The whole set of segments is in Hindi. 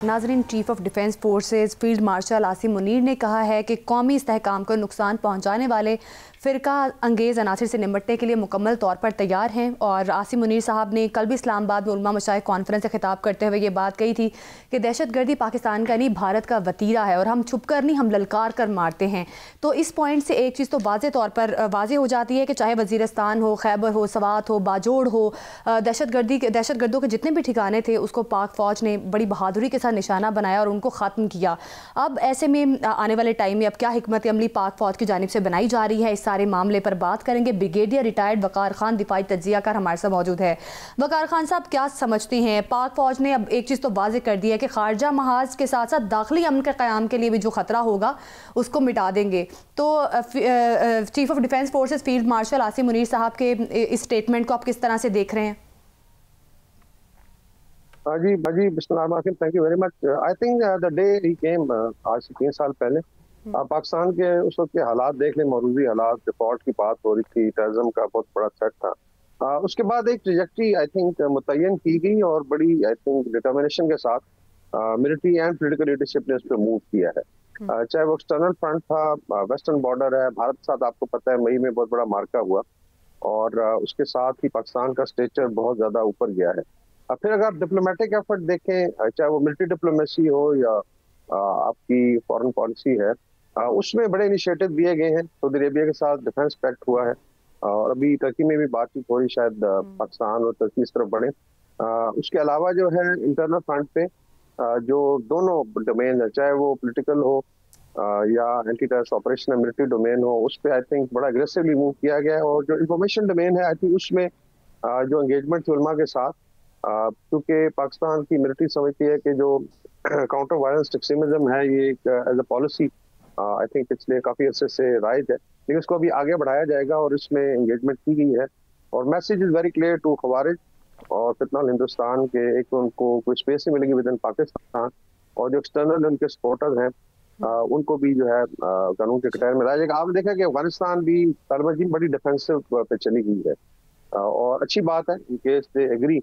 नाज़रीन, chief of defence forces field marshal Asim Munir ने कहा है कि कौमी इस्तेहकाम को नुकसान पहुँचाने वाले फ़िरका अंगेज़ अनासर से निपटने के लिए मुकम्मल तौर पर तैयार हैं। और आसिम मुनीर साहब ने कल भी इस्लामाबाद में उलमा मशाइख कॉन्फ्रेंस से खिताब करते हुए ये बात कही थी कि दहशतगर्दी पाकिस्तान का नहीं भारत का वतीरा है और हम छुप कर नहीं, हम ललकार कर मारते हैं। तो इस पॉइंट से एक चीज़ तो वाज़े तौर पर वाज़े हो जाती है कि चाहे वज़ीरिस्तान हो, खैबर हो, सवात हो, बाजोड़ हो, दहशतगर्दों के जितने भी ठिकाने थे उसको पाक फ़ौज ने बड़ी बहादुरी के साथ निशाना बनाया और उनको ख़त्म किया। अब ऐसे में आने वाले टाइम में अब क्या हिकमत अमली पाक फ़ौज की जानिब से बनाई जा रही है, इस सारे मामले पर बात करेंगे। ब्रिगेडियर रिटायर्ड वकार खान दिफाई तज्जिया कर हमारे साथ मौजूद है। वकार खान साहब, क्या समझते हैं, पाक फ़ौज ने अब एक चीज़ तो वाज़े कर दी है कि खारजा महाज के साथ साथ दाखिली अमन के क़याम के लिए भी जो ख़तरा होगा उसको मिटा देंगे। तो chief of defence forces field marshal Asim Munir साहब के इस स्टेटमेंट को आप किस तरह से देख रहे हैं? जी बिस्मिल्लाह, thank you very much. I think the day he came, आज से 3 साल पहले पाकिस्तान के उस वक्त के हालात देख लें, मौजूदा हालात, डिफॉल्ट की बात हो रही थी, टेररिज्म का बहुत बड़ा थ्रेट था। उसके बाद एक ट्रैजेक्टरी आई थिंक मुतय्यन की गई और बड़ी आई थिंक डिटर्मिनेशन के साथ मिलिट्री एंड पॉलिटिकल लीडरशिप ने उस पर मूव किया है। चाहे वो एक्सटर्नल फ्रंट था, वेस्टर्न बॉर्डर है, भारत के साथ आपको पता है मई में बहुत बड़ा मार्का हुआ और उसके साथ ही पाकिस्तान का स्टेचर बहुत ज्यादा ऊपर गया है। फिर अगर आप डिप्लोमेटिक एफर्ट देखें, चाहे वो मिलिट्री डिप्लोमेसी हो या आपकी फॉरेन पॉलिसी है, उसमें बड़े इनिशिएटिव दिए गए हैं। सऊदी अरेबिया के साथ डिफेंस पैक्ट हुआ है और अभी टर्की में भी बातचीत हो रही, शायद पाकिस्तान और टर्की इस तरफ बढ़े। उसके अलावा जो है इंटरनल फ्रंट पे जो दोनों डोमेन है, चाहे वो पोलिटिकल हो या एंटी टेररिस्ट ऑपरेशन है, मिलिट्री डोमेन हो, उस पर आई थिंक बड़ा अग्रेसिवली मूव किया गया है। और जो इंफॉर्मेशन डोमेन है, आई थिंक उसमें जो एंगेजमेंट थी उलमा के साथ, क्योंकि पाकिस्तान की मिलिट्री समझती है कि जो काउंटर वायलेंस एक्सट्रीमिज्म है ये एक as a policy I think पिछले काफी अरसे से राइज है, लेकिन इसको अभी आगे बढ़ाया जाएगा और इसमें एंगेजमेंट की गई है। और message is very clear to खवारिज और फितनल हिंदुस्तान के, एक तो उनको कोई स्पेस नहीं मिलेगी विद इन पाकिस्तान, और जो एक्सटर्नल उनके सपोर्टर्स हैं उनको भी जो है कानून के कटहरे में लाया जाएगा। आपने देखा कि अफगानिस्तान भी तालिबान की बड़ी डिफेंसिव पे चली गई है और अच्छी बात है इन केस दे एग्री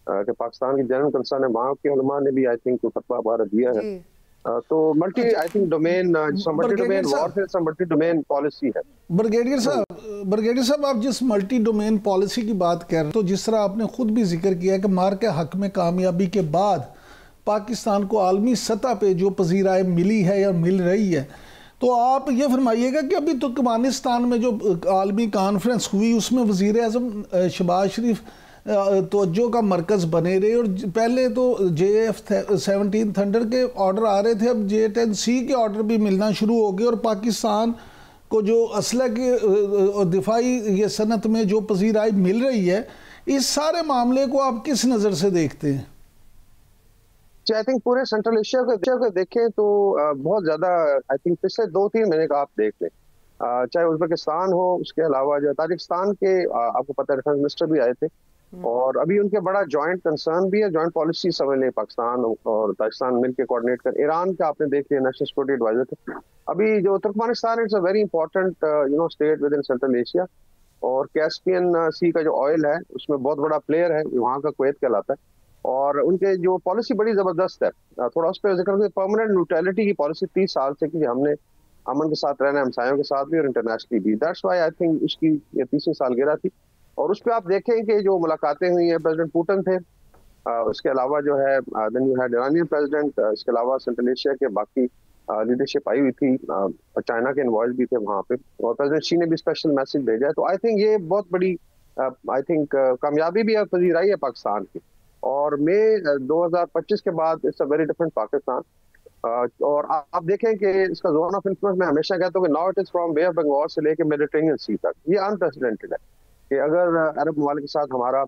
कि पाकिस्तान की जनरल कंसर्न है, वहाँ के उलमा ने भी आई थिंक फतवा भारत दिया है। तो multi I think domain warfare multi domain policy है। ब्रिगेडियर साहब, आप जिस मल्टी डोमेन पॉलिसी की बात कर रहे हैं, तो जिस तरह आपने खुद भी जिक्र किया कि मार के हक में कामयाबी के बाद पाकिस्तान को आलमी सतह पे जो पजीराई मिली है या मिल रही है, तो आप ये फरमाइएगा कि अभी तुर्कमेनिस्तान में जो आलमी कॉन्फ्रेंस हुई उसमें वज़ीर आज़म शहबाज शरीफ तवज्जो का मरकज़ बने रहे और पहले तो JF-17 थंडर के ऑर्डर आ रहे थे, अब J-10C के ऑर्डर भी मिलना शुरू हो गए और पाकिस्तान को जो असला के दिफाई ये सनत में जो पजीराई मिल रही है, इस सारे मामले को आप किस नज़र से देखते हैं? आई थिंक पूरे सेंट्रल एशिया को देखें तो बहुत ज़्यादा आई थिंक पिछले 2-3 महीने का आप देख लें, चाहे उज़्बेकिस्तान हो, उसके अलावा जो ताजिकिस्तान के आपको पता है डिफेंस मिनिस्टर भी आए थे और अभी उनके बड़ा जॉइंट कंसर्न भी है, जॉइंट पॉलिसी समझ लें, पाकिस्तान और ताजिकिस्तान मिलकर कोऑर्डिनेट कर। ईरान का आपने देख लिया, नेशनल सिक्योरिटी एडवाइजर थे। अभी जो Turkmenistan it's a very important state with in central Asia और कैस्पियन सी का जो ऑयल है उसमें बहुत बड़ा प्लेयर है, वहाँ का कुवैत कहलाता है और उनके जो पॉलिसी बड़ी जबरदस्त है। थोड़ा उस पर जिक्र, परमानेंट न्यूट्रलिटी की पॉलिसी 30 साल से की हमने अमन के साथ रहना है, हमसायों के साथ भी और इंटरनेशनली भी। दैट्स व्हाई आई थिंक उसकी ये 30वीं सालगिरह थी और उस पर आप देखें कि जो मुलाकातें हुई हैं, प्रेसिडेंट पुतिन थे, उसके अलावा जो है then you had Iranian president, इसके अलावा सेंट्रल एशिया के बाकी लीडरशिप आई हुई थी, चाइना के इन्वॉल्व भी थे वहाँ पे और प्रेसिडेंट शी ने भी स्पेशल मैसेज भेजा है। तो आई थिंक ये बहुत बड़ी आई थिंक कामयाबी भी है, पजीराई है पाकिस्तान की। और मई 2025 के बाद it's a very different Pakistan. और आप देखें कि इसका जोन ऑफ इन्फ्लुएंस मैं हमेशा कहता हूँ कि now it is from Bay of Bengal से लेकर मेडिटेरेनियन सी तक, ये अनप्रेसिडेंटेड है कि अगर अरब ममालिक के साथ हमारा,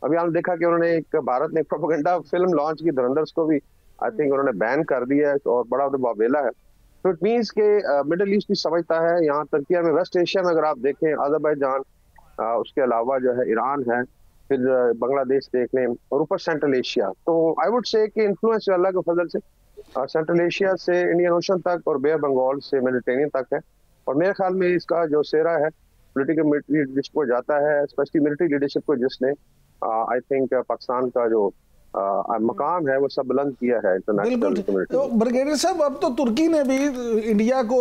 अभी हमने देखा कि उन्होंने भारत ने एक प्रोपेगेंडा फिल्म लॉन्च की, धुरंधर को भी आई थिंक उन्होंने बैन कर दिया है और बड़ा वावेला है। तो इट मीन्स के मिडिल ईस्ट भी समझता है, यहाँ तुर्की में, वेस्ट एशिया में अगर आप देखें अज़रबैजान, उसके अलावा जो है ईरान है, फिर बांग्लादेश देख लें और ऊपर सेंट्रल एशिया। तो आई वुड से कि इन्फ्लुएंस अल्लाह के फजल से सेंट्रल एशिया से इंडियन ओशन तक और बे ऑफ बंगाल से मेडिटेरेनियन तक है। और मेरे ख्याल में इसका जो सेरा है पॉलिटिकल मिलिट्री लीडरशिप को जाता है, स्पेशली मिलिट्री लीडरशिप को, जिसने आई थिंक पाकिस्तान का जो मकाम है वो सब बुलंद किया है इंटरनेशनल कम्युनिटी। ब्रिगेडियर साहब, अब तो तुर्की ने भी इंडिया को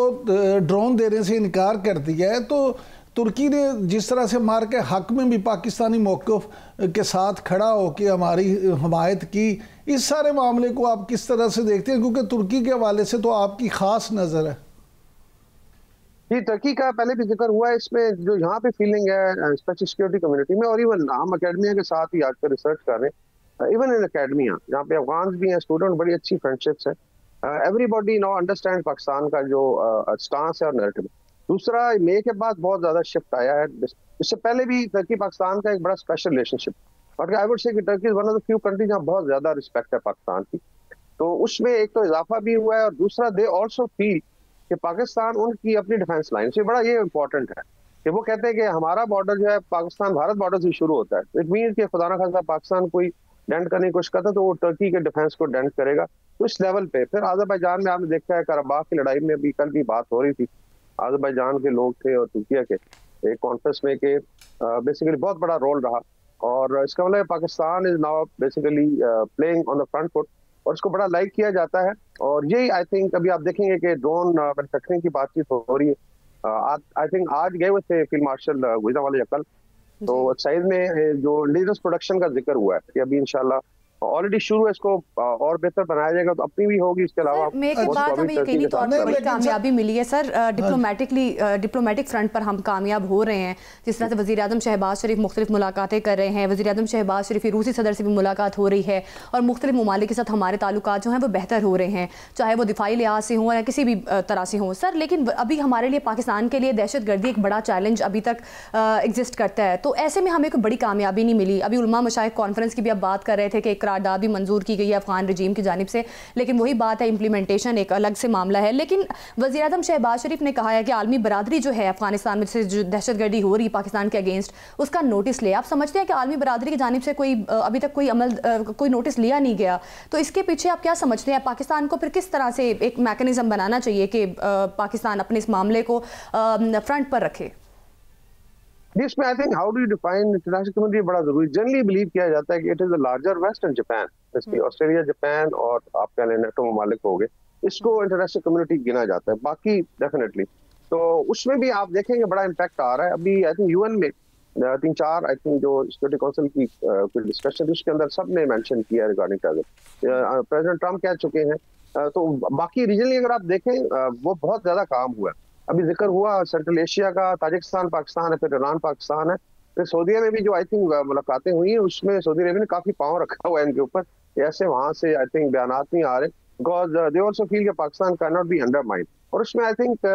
ड्रोन देने से इनकार कर दिया है, तो तुर्की ने जिस तरह से मार के हक में भी पाकिस्तानी मौक़िफ़ के साथ खड़ा होकर हमारी हमायत की, इस सारे मामले को आप किस तरह से देखते हैं, क्योंकि तुर्की के हवाले से तो आपकी ख़ास नज़र है? जी, तुर्की का पहले भी जिक्र हुआ है। इसमें जो यहाँ पे फीलिंग है स्पेशल सिक्योरिटी कम्युनिटी में, और इवन हम अकेडमिया के साथ ही आजकल रिसर्च कर रहे हैं, इवन इन अकेडमिया जहाँ पे अफगान भी हैं स्टूडेंट, बड़ी अच्छी फ्रेंडशिप्स है। एवरीबॉडी नाउ अंडरस्टैंड पाकिस्तान का जो स्टांस है और नैरेटिव। दूसरा, मई के बाद बहुत ज्यादा शिफ्ट आया है। इससे पहले भी तुर्की पाकिस्तान का एक बड़ा स्पेशल रिलेशनशिप, और आई वुड से कि Turkey is one of the few country जहाँ बहुत ज्यादा रिस्पेक्ट है पाकिस्तान की। तो उसमें एक तो इजाफा भी हुआ है, और दूसरा दे ऑल्सो फील कि पाकिस्तान उनकी अपनी डिफेंस लाइन से बड़ा ये इंपॉर्टेंट है कि वो कहते हैं कि हमारा बॉर्डर जो है पाकिस्तान भारत बॉर्डर से शुरू होता है। इट मीन कि खुदा ना खास्ता पाकिस्तान कोई डेंट करने की कोशिश करता तो वो टर्की के डिफेंस को डेंट करेगा। तो इस लेवल पे फिर अज़रबैजान में आपने देखा है, कराबाख की लड़ाई में भी कल भी बात हो रही थी, अज़रबैजान के लोग थे और तुर्की के एक कॉन्फ्रेंस में के बेसिकली बहुत बड़ा रोल रहा। और इसका मतलब Pakistan is now basically playing on the front foot, और इसको बड़ा लाइक किया जाता है। और यही आई थिंक अभी आप देखेंगे कि ड्रोन मैन्युफैक्चरिंग की बातचीत हो रही है। आई थिंक आज गए हुए थे फील्ड मार्शल गुजरावाला कल, तो एक्साइज में जो इंडिजिनस प्रोडक्शन का जिक्र हुआ है कि अभी इंशाल्लाह ऑलरेडी शुरू है, इसको और बेहतर बनाया जाएगा, तो अपनी भी होगी। इसके अलावा एक बात हमें यकीनी तौर पर बड़ी कामयाबी मिली है सर, डिप्लोमेटिक फ्रंट पर हम कामयाब हो रहे हैं। जिस तरह से वज़ीर आज़म शहबाज शरीफ मुख्तलिफ मुलाकातें कर रहे हैं, वज़ीर आज़म शहबाज शरीफ की रूसी सदर से भी मुलाकात हो रही है, और मुख्तलिफ ममालिक के साथ हमारे ताल्लुकात जो हैं वो बेहतर हो रहे हैं, चाहे वो दिफाई लिहाज से हों या किसी भी तरह से हों सर। लेकिन अभी हमारे लिए पाकिस्तान के लिए दहशत गर्दी एक बड़ा चैलेंज अभी तक एग्जिस्ट करता है। तो ऐसे में हमें कोई बड़ी कामयाबी नहीं मिली। अभी उलमा मशाइख कॉन्फ्रेंस की भी अब बात कर रहे थे कि करारदाद भी मंजूर की गई है अफगान रजीम की जानिब से, लेकिन वही बात है, इम्प्लीमेंटेशन एक अलग से मामला है। लेकिन वज़ीर आज़म शहबाज शरीफ ने कहा है कि आलमी बरादरी जो है अफगानिस्तान में से जो दहशतगर्दी हो रही है पाकिस्तान के अगेंस्ट, उसका नोटिस ले। आप समझते हैं कि आलमी बरादरी की जानिब से कोई अभी तक कोई नोटिस लिया नहीं गया, तो इसके पीछे आप क्या समझते हैं? पाकिस्तान को फिर किस तरह से एक मैकेनिज्म बनाना चाहिए कि पाकिस्तान अपने इस मामले को फ्रंट पर रखे? इसमें I think how do you define international community बड़ा जरूरी। जनरली बिलीव किया जाता है कि it is the larger West and Japan, जैसे ऑस्ट्रेलिया, जापान और आप कह लें नेटो ममालिक हो गए, इसको इंटरनेशनल कम्युनिटी गिना जाता है। बाकी डेफिनेटली तो उसमें भी आप देखेंगे बड़ा इम्पैक्ट आ रहा है। अभी आई थिंक यूएन में 3-4 आई थिंक जो सिक्योरिटी काउंसिल की डिस्कशन, उसके अंदर सबने मेंशन किया रिगार्डिंग टारगेट, प्रेसिडेंट ट्रम्प कह चुके हैं। तो बाकी रीजनली अगर आप देखें वो बहुत ज्यादा काम हुआ है। अभी जिक्र हुआ सेंट्रल एशिया का, ताजिकिस्तान पाकिस्तान है, फिर ईरान पाकिस्तान है, फिर सऊदीया में भी जो आई थिंक मुलाकातें हुई हैं उसमें सऊदी अरब ने काफी पाँव रखा हुआ है इनके ऊपर। ऐसे वहां से आई थिंक बयानात नहीं आ रहे, बिकॉज दे आल्सो फील कि Pakistan can not be undermined. और उसमें आई थिंक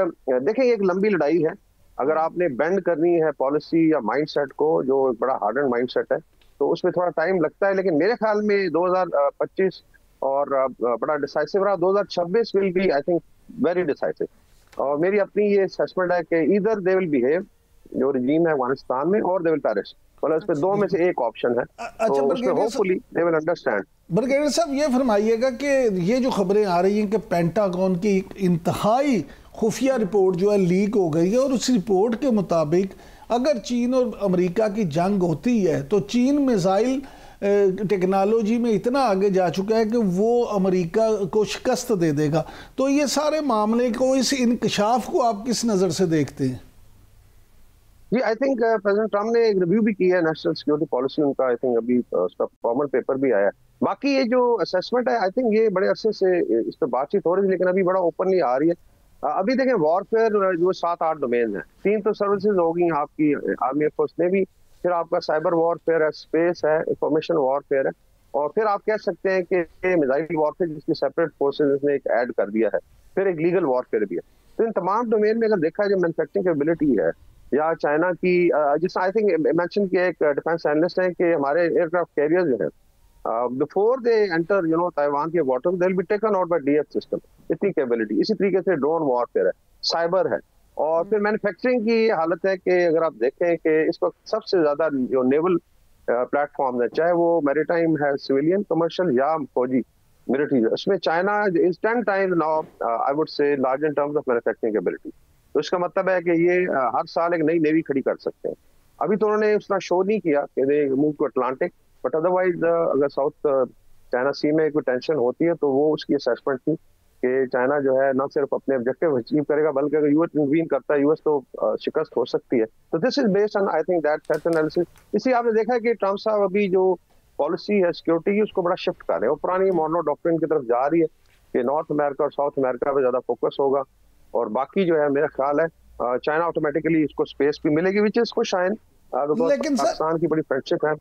देखें एक लंबी लड़ाई है। अगर आपने बेंड करनी है पॉलिसी या माइंडसेट को, जो एक बड़ा हार्ड एंड माइंडसेट है, तो उसमें थोड़ा टाइम लगता है। लेकिन मेरे ख्याल में 2025 और बड़ा डिसाइसिव रहा। 2026 will be I think very decisive. और मेरी अपनी ये असेसमेंट है कि इधर दे विल बिहेव जो रजीम है अफगानिस्तान में, और दे विल पेरिश, मतलब इसमें दो में से एक ऑप्शन है। तो उसमें hopefully they will understand. Brigadier साहब, ये फरमाइएगा कि ये जो खबरें आ रही हैं कि पेंटागन की इंतहाई खुफिया रिपोर्ट जो है लीक हो गई है, और उस रिपोर्ट के मुताबिक अगर चीन और अमेरिका की जंग होती है तो चीन मिसाइल टेक्नोलॉजी में इतना आगे जा चुका है कि वो अमेरिका को शिकस्त दे देगा। तो ये सारे मामले को, इस इंकशाफ को आप किस नज़र से देखते हैं? जी, आई थिंक प्रेसिडेंट ट्रम्प ने एक रिव्यू भी किया है नेशनल सिक्योरिटी पॉलिसी उनका। आई थिंक अभी उसका फॉर्मल पेपर भी आया है। बाकी ये जो असेसमेंट है, आई थिंक ये बड़े अरसे से इस पर बातचीत हो रही है, लेकिन अभी बड़ा ओपनली आ रही है। अभी देखें वॉरफेयर जो 7-8 डोमेन है, 3 तो सर्विसेज होगी आपकी आर्मी एयरफोर्स ने भी, फिर आपका साइबर वॉरफेयर है, स्पेस है, इंफॉर्मेशन वॉरफेयर है, और फिर आप कह सकते हैं कि मिसाइल वॉरफेयर जिसकी सेपरेट फोर्सेज ने एक ऐड कर दिया है, फिर एक लीगल वॉरफेयर भी है। तो इन तमाम डोमेन में अगर देखा जाए जो मैन्युफैक्चरिंग कैपेबिलिटी है, या चाइना की जिस आई थिंक मेंशन किया एक डिफेंस एनालिस्ट है कि हमारे एयरक्राफ्ट कैरियर जो है बिफोर दे एंटर ताइवान के water they will be taken out by DF system, इतनी कैपेबिलिटी। इसी तरीके से ड्रोन वॉरफेयर है, साइबर है, और फिर मैन्युफैक्चरिंग की हालत है कि अगर आप देखें कि इस वक्त सबसे ज्यादा जो नेवल प्लेटफॉर्म है, चाहे वो मैरीटाइम है, सिविलियन, कमर्शियल या फौजी मिलिट्री, उसमें China is 10 times now I would say large in terms of manufacturing capability. तो इसका मतलब है कि ये हर साल एक नई नेवी खड़ी कर सकते हैं। अभी तो उन्होंने उतना शो नहीं किया कि they move to Atlantic, but otherwise अगर साउथ चाइना सी में कोई टेंशन होती है तो वो उसकी असेसमेंट थी कि चाइना जो है ना सिर्फ अपने ऑब्जेक्टिव अचीव करेगा बल्कि अगर यूएस इंटरवीन करता है यूएस तो शिकस्त हो सकती है। तो this is based on I think that threat analysis. इसी आपने देखा है कि ट्रम्प साहब अभी जो पॉलिसी है सिक्योरिटी की उसको बड़ा शिफ्ट कर रहे हैं, वो पुरानी मॉर्नो डॉक्ट्रिन की तरफ जा रही है कि नॉर्थ अमेरिका और साउथ अमेरिका पे ज्यादा फोकस होगा और बाकी जो है मेरा ख्याल है चाइना ऑटोमेटिकली इसको स्पेस भी मिलेगी विच इज को शाइन लेकिन पाकिस्तान की बड़ी फ्रेंडशिप है।